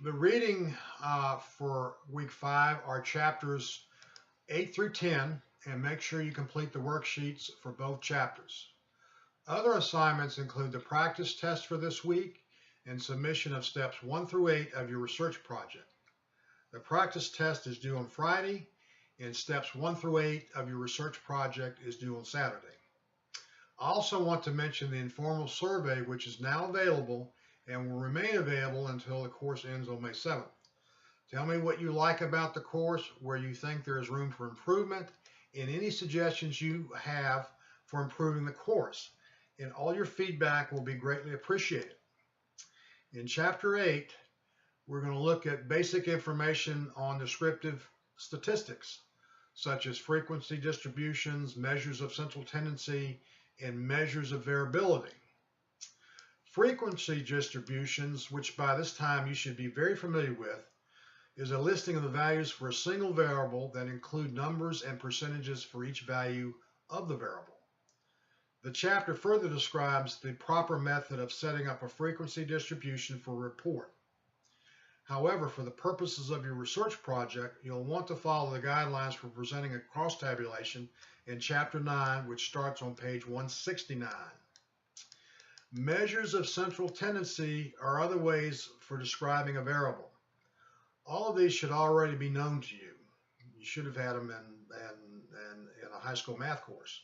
The reading for week 5 are chapters 8 through 10, and make sure you complete the worksheets for both chapters. Other assignments include the practice test for this week and submission of steps 1 through 8 of your research project. The practice test is due on Friday, and steps 1 through 8 of your research project is due on Saturday. I also want to mention the informal survey, which is now available and will remain available until the course ends on May 7th. Tell me what you like about the course, where you think there is room for improvement, and any suggestions you have for improving the course. And all your feedback will be greatly appreciated. In Chapter 8, we're going to look at basic information on descriptive statistics, such as frequency distributions, measures of central tendency, and measures of variability. Frequency distributions, which by this time you should be very familiar with, is a listing of the values for a single variable that include numbers and percentages for each value of the variable. The chapter further describes the proper method of setting up a frequency distribution for a report. However, for the purposes of your research project, you'll want to follow the guidelines for presenting a cross tabulation in Chapter 9, which starts on page 169. Measures of central tendency are other ways for describing a variable. All of these should already be known to you. You should have had them in a high school math course.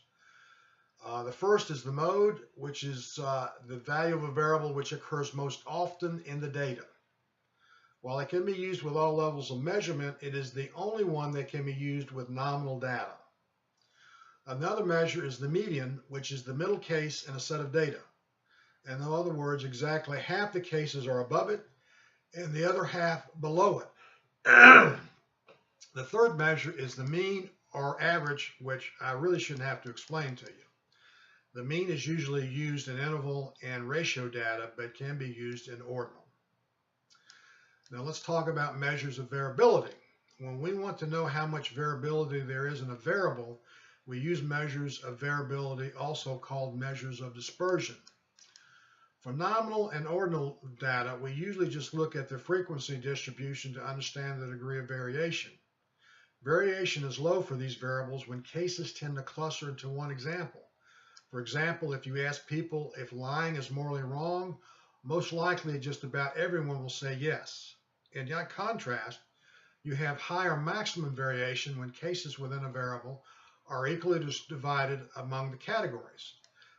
The first is the mode, which is the value of a variable which occurs most often in the data. While it can be used with all levels of measurement, it is the only one that can be used with nominal data. Another measure is the median, which is the middle case in a set of data. In other words, exactly half the cases are above it and the other half below it. The third measure is the mean or average, which I really shouldn't have to explain to you. The mean is usually used in interval and ratio data, but can be used in ordinal. Now let's talk about measures of variability. When we want to know how much variability there is in a variable, we use measures of variability, also called measures of dispersion. For nominal and ordinal data, we usually just look at the frequency distribution to understand the degree of variation. Variation is low for these variables when cases tend to cluster into one example. For example, if you ask people if lying is morally wrong, most likely just about everyone will say yes. In contrast, you have higher maximum variation when cases within a variable are equally divided among the categories.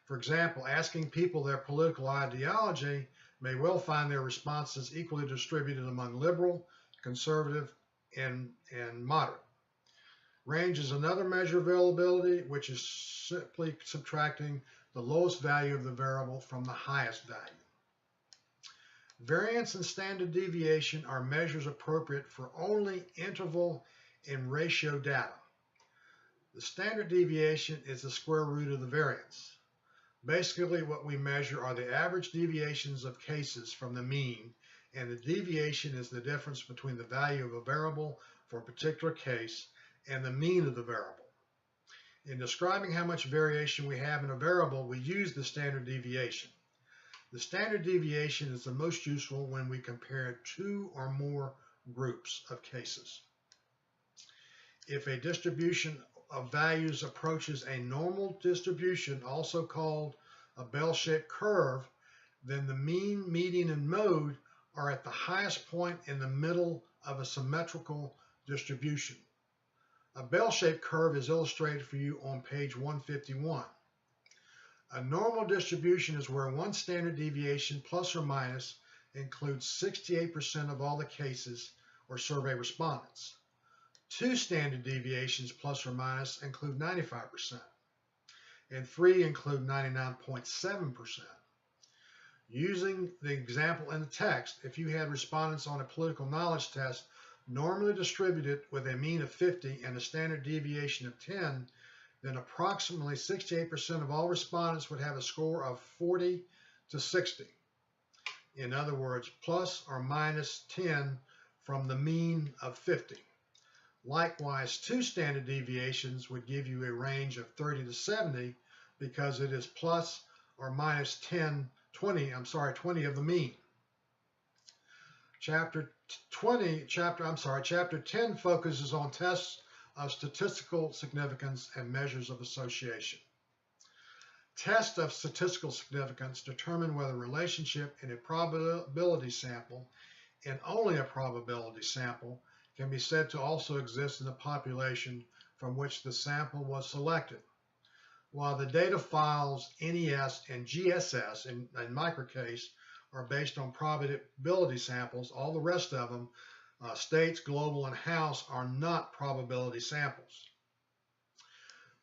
For example, asking people their political ideology may well find their responses equally distributed among liberal, conservative, and moderate. Range is another measure of variability, which is simply subtracting the lowest value of the variable from the highest value. Variance and standard deviation are measures appropriate for only interval and ratio data. The standard deviation is the square root of the variance. Basically, what we measure are the average deviations of cases from the mean, and the deviation is the difference between the value of a variable for a particular case and the mean of the variable. In describing how much variation we have in a variable, we use the standard deviation. The standard deviation is the most useful when we compare two or more groups of cases. If a distribution of values approaches a normal distribution, also called a bell-shaped curve, then the mean, median, and mode are at the highest point in the middle of a symmetrical distribution. A bell-shaped curve is illustrated for you on page 151. A normal distribution is where one standard deviation plus or minus includes 68% of all the cases or survey respondents. Two standard deviations plus or minus include 95%, and three include 99.7%. Using the example in the text, if you had respondents on a political knowledge test normally distributed with a mean of 50 and a standard deviation of 10, then approximately 68% of all respondents would have a score of 40 to 60. In other words, plus or minus 10 from the mean of 50. Likewise, two standard deviations would give you a range of 30 to 70 because it is plus or minus 20 of the mean. Chapter 10 focuses on tests of statistical significance and measures of association. Tests of statistical significance determine whether a relationship in a probability sample, and only a probability sample, can be said to also exist in the population from which the sample was selected. While the data files NES and GSS in microcase are based on probability samples, all the rest of them, states, global, and house, are not probability samples.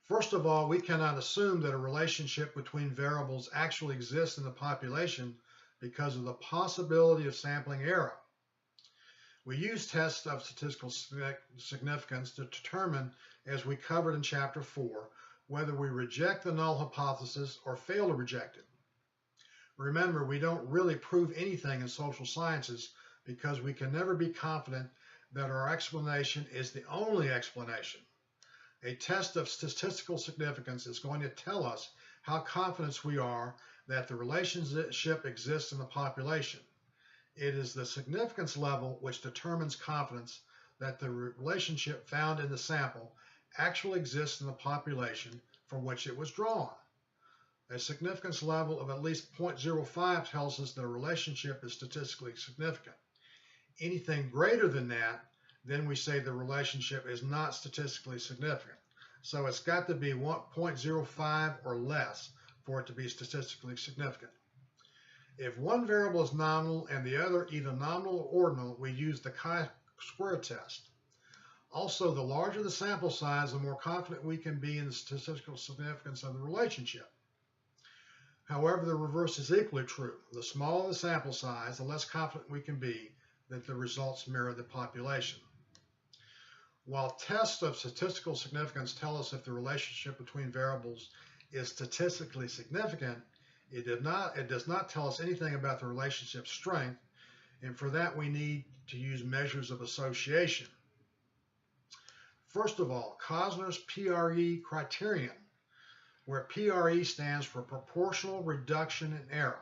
First of all, we cannot assume that a relationship between variables actually exists in the population because of the possibility of sampling error. We use tests of statistical significance to determine, as we covered in Chapter 4, whether we reject the null hypothesis or fail to reject it. Remember, we don't really prove anything in social sciences because we can never be confident that our explanation is the only explanation. A test of statistical significance is going to tell us how confident we are that the relationship exists in the population. It is the significance level which determines confidence that the relationship found in the sample actually exists in the population from which it was drawn. A significance level of at least 0.05 tells us that a relationship is statistically significant. Anything greater than that, then we say the relationship is not statistically significant. So it's got to be 0.05 or less for it to be statistically significant. If one variable is nominal and the other either nominal or ordinal, we use the chi-square test. Also, the larger the sample size, the more confident we can be in the statistical significance of the relationship. However, the reverse is equally true. The smaller the sample size, the less confident we can be that the results mirror the population. While tests of statistical significance tell us if the relationship between variables is statistically significant, it does not tell us anything about the relationship's strength, and for that we need to use measures of association. First of all, Cosner's PRE criterion, where PRE stands for proportional reduction in error,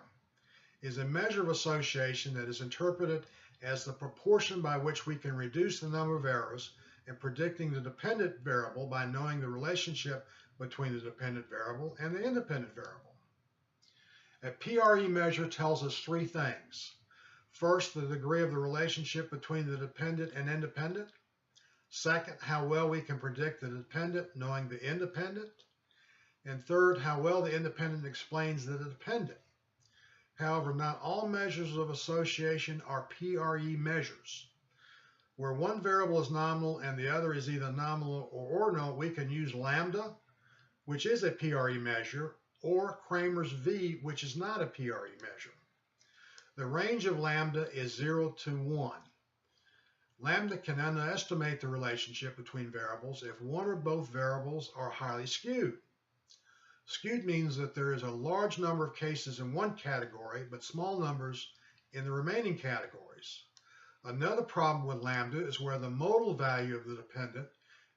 is a measure of association that is interpreted as the proportion by which we can reduce the number of errors in predicting the dependent variable by knowing the relationship between the dependent variable and the independent variable. A PRE measure tells us three things. First, the degree of the relationship between the dependent and independent. Second, how well we can predict the dependent knowing the independent. And third, how well the independent explains the dependent. However, not all measures of association are PRE measures. Where one variable is nominal and the other is either nominal or ordinal, we can use lambda, which is a PRE measure, or Kramer's V, which is not a PRE measure. The range of lambda is 0 to 1. Lambda can underestimate the relationship between variables if one or both variables are highly skewed. Skewed means that there is a large number of cases in one category, but small numbers in the remaining categories. Another problem with lambda is where the modal value of the dependent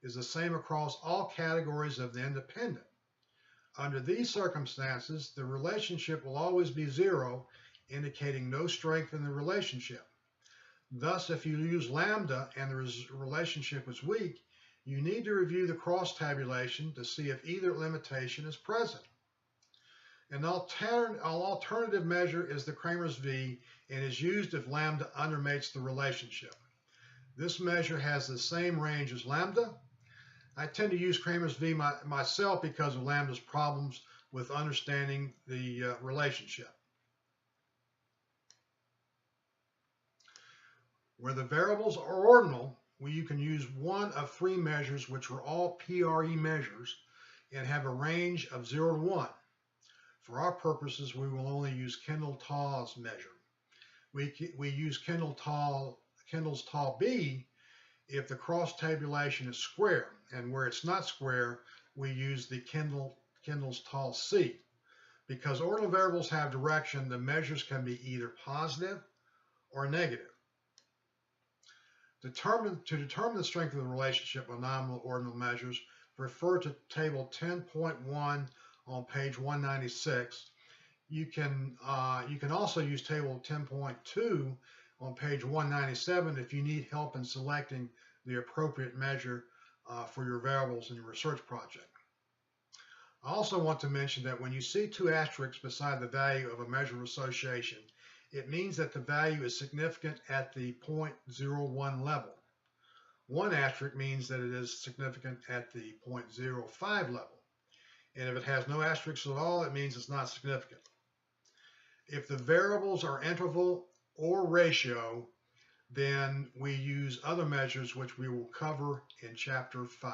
is the same across all categories of the independent. Under these circumstances, the relationship will always be 0, indicating no strength in the relationship. Thus, if you use lambda and the relationship is weak, you need to review the cross-tabulation to see if either limitation is present. An alternative measure is the Kramer's V and is used if lambda undermates the relationship. This measure has the same range as lambda. I tend to use Kramer's V myself because of lambda's problems with understanding the relationship. Where the variables are ordinal, you can use one of three measures which are all PRE measures and have a range of 0 to 1. For our purposes, we will only use Kendall-Tau's measure. We use Kendall's Tau B if the cross-tabulation is square, and where it's not square, we use the Kendall's Tau C. Because ordinal variables have direction, the measures can be either positive or negative. To determine the strength of the relationship of nominal ordinal measures, refer to Table 10.1 on page 196. You can also use Table 10.2, on page 197 if you need help in selecting the appropriate measure for your variables in your research project. I also want to mention that when you see two asterisks beside the value of a measure of association, it means that the value is significant at the 0.01 level. One asterisk means that it is significant at the 0.05 level. And if it has no asterisks at all, it means it's not significant. If the variables are interval or ratio, then we use other measures which we will cover in Chapter 5.